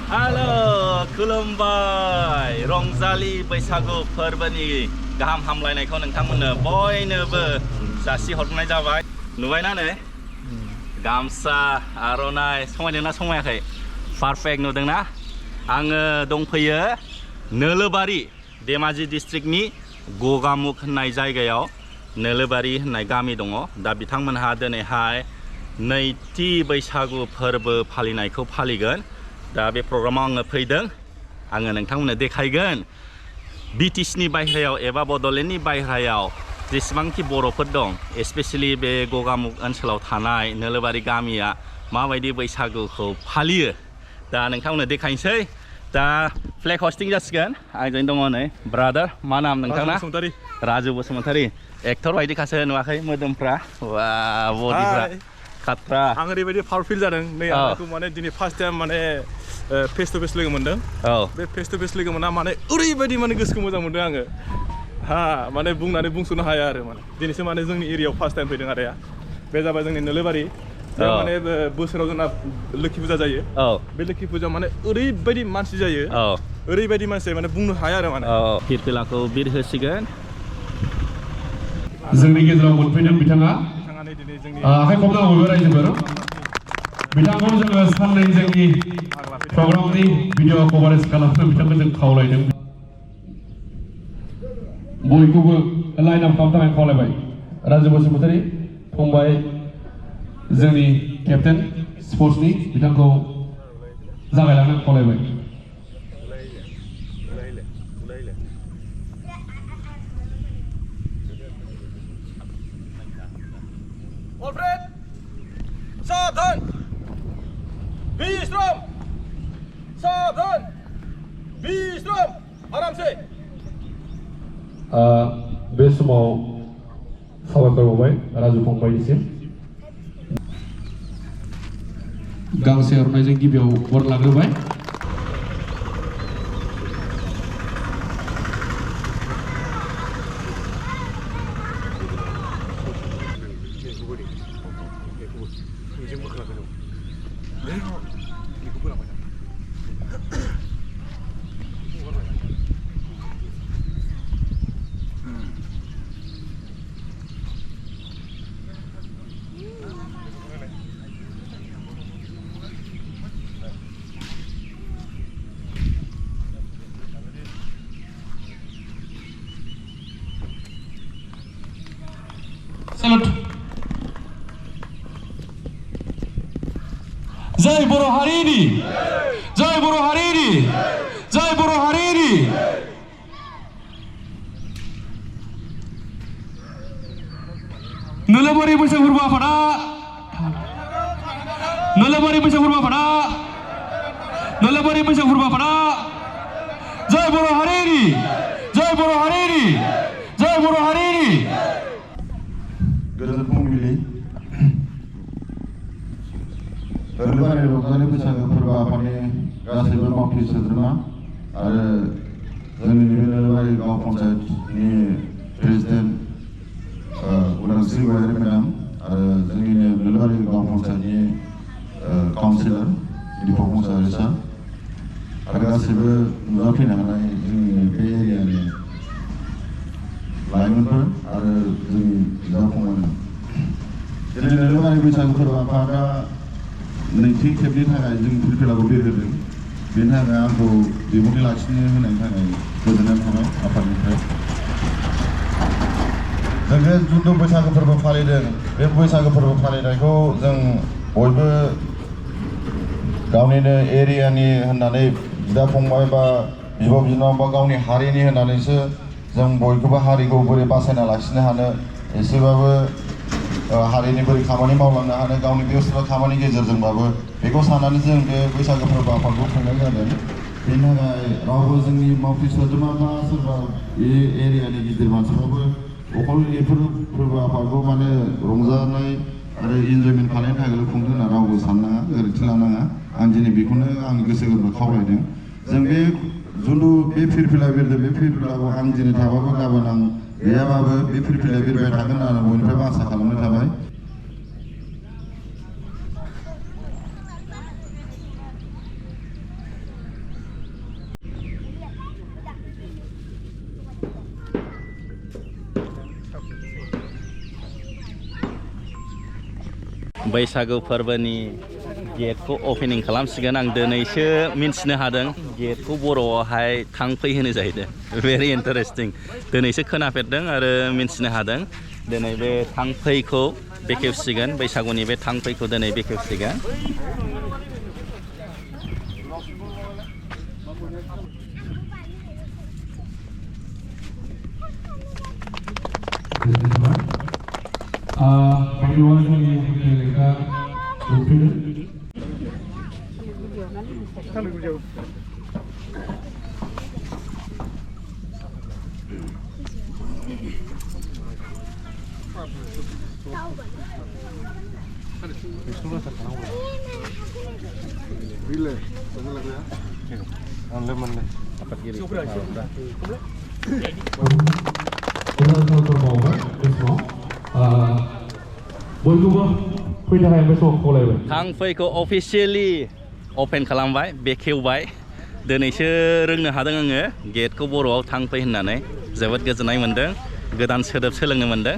Halo, खुलुमबाय रंजालि बैसागु फोरबोनि गाहाम हामलायनायखौ नोंथांमोननो बयनोबो जासिहरनाय जाबाय। नुबायना नै गामसा आर'नाइ समायदोंना समायाखै? पारफेक्ट नुदोंना? आङो दंफैयो नोलोबारि धेमाजि डिस्ट्रिक्टनि गगामुख होननाय जायगायाव नोलोबारि होननाय गामि दङ। दा बिथांमोनहा दिनैहाय नैथि बैसागु फोरबो फालिनायखौ फालिगोन। दा बे प्रग्रामाव आङो फैदों। आङो नोंथांमोननो देखायगोन बिटिसिनि बायह्रायाव एबा बड'लेण्डनि बायह्रायाव जेसेबांखि बर'फोर दं, स्पेसियेलि बे गगामुख ओनसोलाव थानाय नोलोबारि गामिया माबायदि बैसागुखौ फालियो। दा नोंथांमोननो देखायनोसै। दा फ्लेग हस्टिं जासिगोन। आंजों दङ नै ब्रादार, मा नाम नोंथांना? राजु बसुमतारी। एक्टर बायदिखासो नुवाखै मोदोमफ्रा? वा बडिफ्रा खात्रा। आं ओरैबायदि पावार फिल जादों नै आंखौ माने दिनै फार्स्ट टाइम माने फेस टु फेस लोगो मोनदों। बे फेस टु फेस लोगो मोना माने ओरैबायदि माने गोसोखौ मोजां मोनदों आङो। माने बुंनानै बुंस'नो हाया आरो माने दिनैसो माने जोंनि एरियायाव फार्स्ट टाइम फैदों आदाया। बे जाबाय जोंनि नोलोबारि। माने बोसोराव जोंना लोखि फुजा जायो। बे लोखि फुजायाव माने ओरैबायदि मानसि जायो, ओरैबायदि मानसि माने बुंनो हाया आरो माने। फिरफिलाखौ बिर होसिगोन। जोंनि गेजेराव मोनफैदों बिथाङा। आखाइ खबनांगौ बे रायजोफोर। बिथांखौ जोङो साननै जोंनि प्रग्रामनि भिडिअ कभारेज खालामनो बिथांखौ जों खावलायदों। बयखौबो लाइन आप खालामनो थाखाय खावलायबाय। राजु बसुमतारी फंबाय जोंनि केप्टेन स्पर्ट्सनि बिथांखौ जागायलांनो खावलायबाय। Alfred, सावधान, विश्राम, सावधान, विश्राम, आराम से। बे समाव साबायखर बावबाय राजु फंबायनिसिम। गांसे आर'नाइजों गिबियाव बर लाग्रोबाय। जय बर' हारिनि, जय बर' हारिनि, जय बर' हारिनि। नोलोबारि बैसागु फोरबो आफादा, नोलोबारि बैसागु फोरबो आफादा, नोलोबारि बैसागु फोरबो आफादा जय बर' हारिनि, जय बर' हारिनि, जय बर' हारिनि। गोजोन फुंबिलि। नोलोबारि रंजालि बैसागो फोरबो आफादनि गासैबो मावथि सोद्रोमा आरो जोंनि नोलोबारि गाव पन्सायतनि प्रेसिडेन्ट उदांस्रि गयारि मेडाम आरो जोंनिनो नोलोबारि गाव पन्सायतनि काउन्सिलर दिपक मुसाहारि सार आरो गासैबो नुजाफैनो हानाय जोंनि बे एरियानि लाइमोनफोर आरो जोंनि बिदा फंबायमोन। दिनै नोलोबारि बैसागो फोरबो आफादा नैथि खेबनि थाखाय जों फिरफिलाखौ बिरहोदों। बेनि थाखाय आंखौ बिबुंथि लाखिनो होनायनि थाखाय गोजोननाय थाबाय आफादनिफ्राय। जों बे जिथु बैसागो फोरबो फालिदों, बे बैसागो फोरबो फालिनायखौ जों बयबो गावनिनो एरियानि होननानै बिदा फंबाय बा बिब' बिनानाव बा गावनि हारिनि होननानैसो जों बयखौबो हारिखौ बोरै बासायना लाखिनो हानो, एसेबाबो हारिनि बोरै खामानि मावलांनो हानो, गावनि बेस्थ' खामानि गेजेरजोंबाबो बेखौ साननानै जों बे बैसागो फोरबो आफादखौ खुंनाय जादों। बेनि थाखाय रावबो जोंनि मावथि सोद्रोमा बा सोरबा बे एरियानि गिदिर मानसिफ्राबो अखल बेफोर फोरबो आफादखौ माने रंजानाय आरो इन्जयमेन्ट खालामनो थाखायल' खुंदों होनना रावबो साननाङा, गोरोन्थि लानाङा। आं दिनै बेखौनो आंनि गोसो गोरबो खावलायदों। जों बे जिथु बे फिरफिला बिरदों, बे फिरफिलाखौ आं दिनै थाबाबो गाबोन आं गैयाबाबो बे फिरफिला बिरबाय थागोन होननानै बयनिफ्रायबो आसा खालामनाय थाबाय। बैसागु फोरबोनि गेटखौ अपेनिं खालामसिगोन आं दिनैसो मिन्थिनो हादों गेटखौ बर'आवहाय थांफै होनो जाहैदों भेरि इन्टारेस्टिं दिनैसो खोनाफेरदों आरो मिन्थिनो हादों दिनै बे थांफैखौ बेखेवसिगोन बैसागुनि बे थांफैखौ दिनै बेखेवसिगोन Palinw जोंनि लेखा मोनफैदों बयखौबो फैनो थाखाय बे समाव खावलायबाय थांफैखौ अफिसियेलि अपेन खालामबाय बेखेवबाय दिनैसो रोंनो हादों आङो गेटखौ बर'आव थांफै होननानै जोबोद गोजोननाय मोन्दों गोदान सोदोब सोलोंनो मोन्दों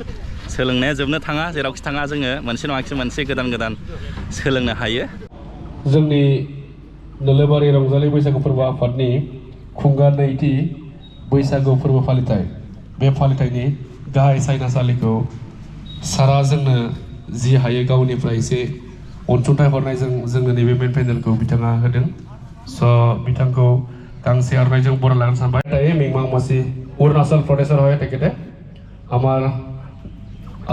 सोलोंनाया जोबनो थाङा जेरावखि थाङा जोङो मोनसे नङा मोनसे गोदान सोलोंनो हायो जोंनि नोलोबारि रंजालि बैसागु फोरबो आफादनि खुंगा नैथि बैसागु फोरबो फालिथाय बे फालिथायनि गाहाय सायनासालिखौ सारा जोंनो जि हायो गावनिफ्राय एसे अनसुंथाइ हरनाय जोंनो नैबे मेन पेनेलखौ बिथाङा होदों स' बिथांखौ गांसे आर'नाइजों बराय लानो सानबाय दायो मिংमां मासि अरुणाचल प्रदेशर হয় তেখেতে আমাৰ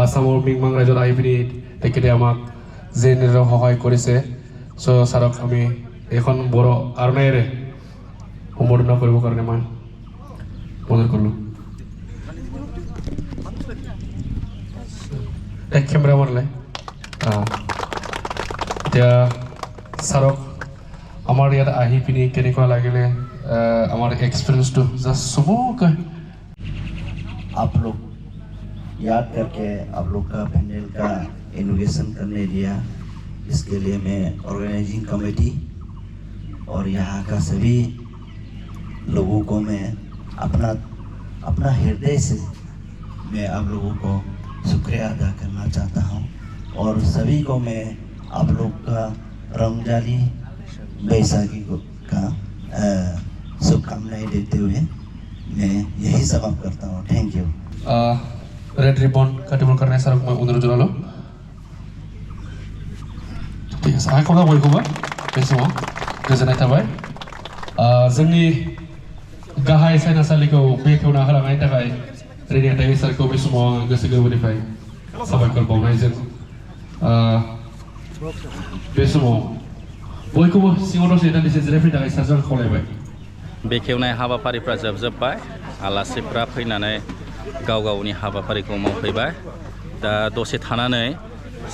আসামৰ মিংমাং ৰাজ্যত আহি পিনি তেখেতে আমাক যেনেদৰে সহায় কৰিছে চ' ছাৰক আমি এখন বড় আৰনাইৰে সম্বৰ্ধনা কৰিবৰ কাৰণে মই অনুৰোধ কৰিলোঁ এক কেমেৰামানলৈ এতিয়া ছাৰক আমাৰ ইয়াত আহি পিনি কেনেকুৱা লাগিলে আমাৰ एक्सपीरियंस जस्ट सबको आप लोग याद करके आप लोग का पैनल का इनोवेशन करने दिया इसके लिए मैं ऑर्गेनाइजिंग कमेटी और यहाँ का सभी लोगों को मैं अपना हृदय से मैं आप लोगों को शुक्रिया अदा करना चाहता हूँ और सभी को मैं आप लोग का रंगजाली बैसाखी का शुभकामनाएं देते हुए मैं यही समाप्त करता हूँ थैंक यू रेड रिबन काटिबल करनाय सारक मैं अनुरोध जनालो ठीक আছে आं खौना बयखौबो बे समाव गोजोननाय थाबाय जोंनि गाहाय सायनासालिखौ बेखेवना होलांनायनि थाखाय रेडिअ टाइम सारखौ बे समाव गोसो गोरबोनिफ्राय साबायखर बावनायजों बे समाव बयखौबो सिङाव दसे दान्दिसे जिरायफैनो थाखाय सारजों खावलायबाय बेखेवनाय हाबाफारिफ्रा जोबजोब्बाय आलासिफ्रा फैनानै गाव गावनि हाबाफारिखौ मावफैबाय दा दसे थानानै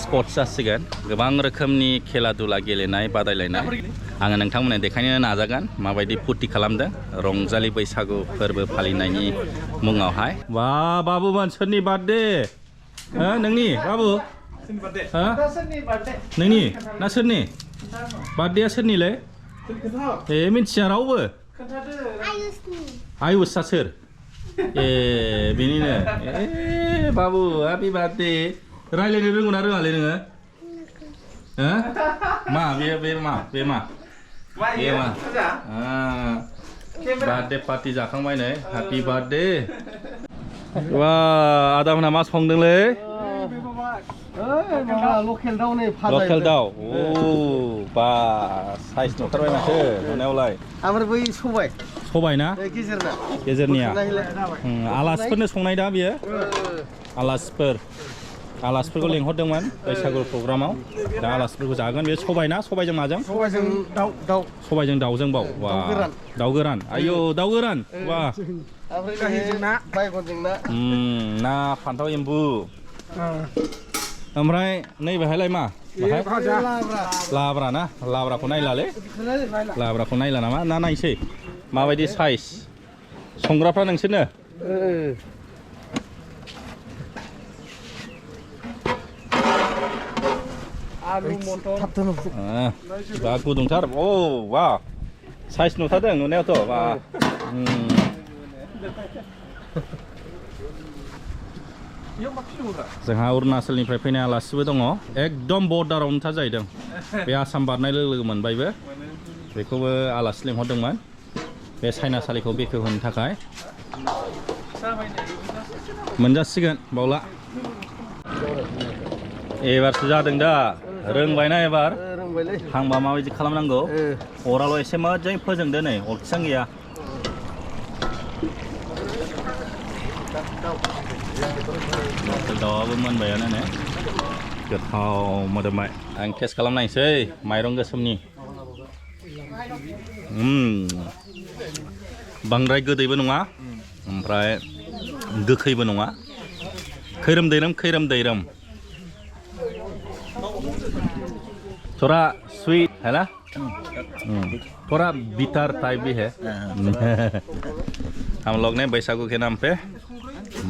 स्पर्ट्स जासिगोन गोबां रोखोमनि खेला दुला गेलेनाय बादायलायनाय आङो नोंथांमोननो देखायनो नाजागोन माबायदि फुरथि खालामदों रंजालि बैसागु फोरबो फालिनायनि मुङावहाय बा बाबुमोन सोरनि बार्थडे नोंनि बाबु नोंनि ना सोरनि बार्थडेआ सोरनिलै ए मिन्थिया रावबो आयुषआ सोर ए बेनिनो ए बाबु हेपि बार्थडे रायलायनो रोंगौ ना रोङालै नोङो मा बे मा बार्थडे पार्टी जाखांबाय नै हेपि बार्थडे वा आदामोनहा मा संदोंलै लकेल दाउ ओ बा साइज नुथारबाय माथो नुनायावलाय ओमफ्राय बै सबाय ना गेजेरनिया आलासिफोरनो संनाय दा बियो आलासिफोरखौ लेंहरदोंमोन बैसागु प्रग्रामाव दा आलासिफोरखौ जागोन बे सबाय ना सबायजों माजों सबायजों दाउजों बाव वा दाउ गोरान आयौ दाउ गोरान वा ना फान्थाव एम्बु ओमफ्राय नैबेहायलाय मा लाब्रा ना लाब्राखौ नायलालै लाब्राखौ नायला नामा ना नायसै माबायदि साइज संग्राफ्रा नोंसोरनो बा गुदुंथार ओ वा साइज नुथारदों नुनायावथ' बा जोंहा अरुणाचलनिफ्राय फैनाय आलासिबो दङ एकदम बर्डारावनो थाजाहैदों बे आसाम बारनाय लोगो लोगो मोनबायबो बेखौबो आलासि लिंहरदोंमोन बे साइनासालिखौ बेखेवहोनो थाखाय मोनजासिगोन बावला एबारसो जादों दा रोंबायना एबार हांबा माबायदि खालामनांगौ अराल' एसे मोजाङै फोजोंदो नै अरखिसां गैया दाउआबो मोनबायानो ने गोथाव मोदोमबाय आं टेस्ट खालामनायसै माइरं गोसोमनि बांद्राय गोदैबो नङा ओमफ्राय गोखैबो नङा खैरोम दैरोम थोड़ा स्वीट है ना थोड़ा बिटर टाइप भी है हम लोग ने बैसागु के नाम पे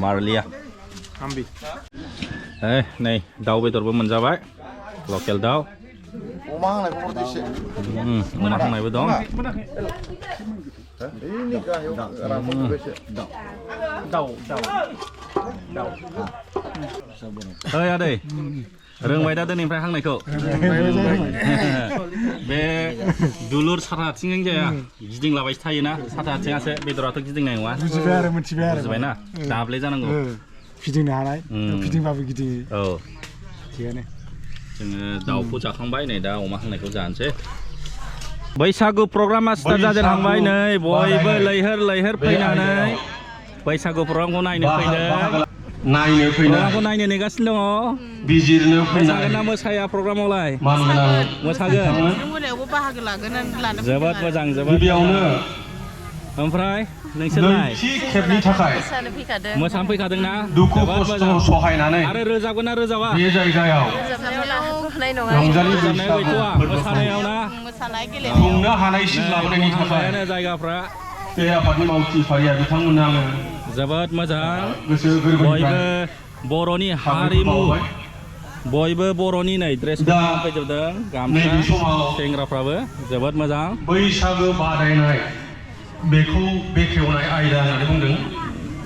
मार लिया नै दाउ बेदरबो मोनजाबाय लकेल दाउ अमा हांनायबो दं ओइ आदै रोंबाय दा दिनैनिफ्राय हांनायखौ बे दुलुर साथा आथिंजों जाया गिदिंलाबायसो थायोना साथा आथिङासो बेदराथ' गिदिंनाय नङा बुजिबायना दाब्ले जानांगौ फिदिंनो हानाय फिदिंबाबो गिदिङो औ थिगानो जोङो दाउखौ जाखांबाय नै दा अमा हांनायखौ जानोसै बैसागु प्रग्रामा स्टार्ट जाजेनहांबाय नै बयबो लैहोर फैनानै बैसागु प्रग्रामखौ नायनो प्रग्रामखौ नायनो नेगासिनो दङ बिजिरनो मोसागोन ना मोसाया प्रग्रामावलाय मोसागोन जोबोद मोजां जोबोद ओमफ्राय नोंसोरलाय खेबनि थाखाय मोसानो फैखादों ना दुखु खस्थ सहायनानै आरो रोजाबगोन ना रोजाबा बे जायगायाव रंजालि मोसानायाव ना खुंनो हानायसिम लाबोनायनि थाखाय जायगाफ्रा बे आफादनि मावथिफारिया बिथांमोननो आङो जोबोद मोजां गोसो गोरबोनिफ्राय बर'नि हारिमु बयबो बर'नि नै ड्रेसखौ फैजोबदों गामसा सेंग्राफ्राबो जोबोद मोजां बैसागो बादायनाय बेखौ बेखेवनाय आयदा होननानै बुंदों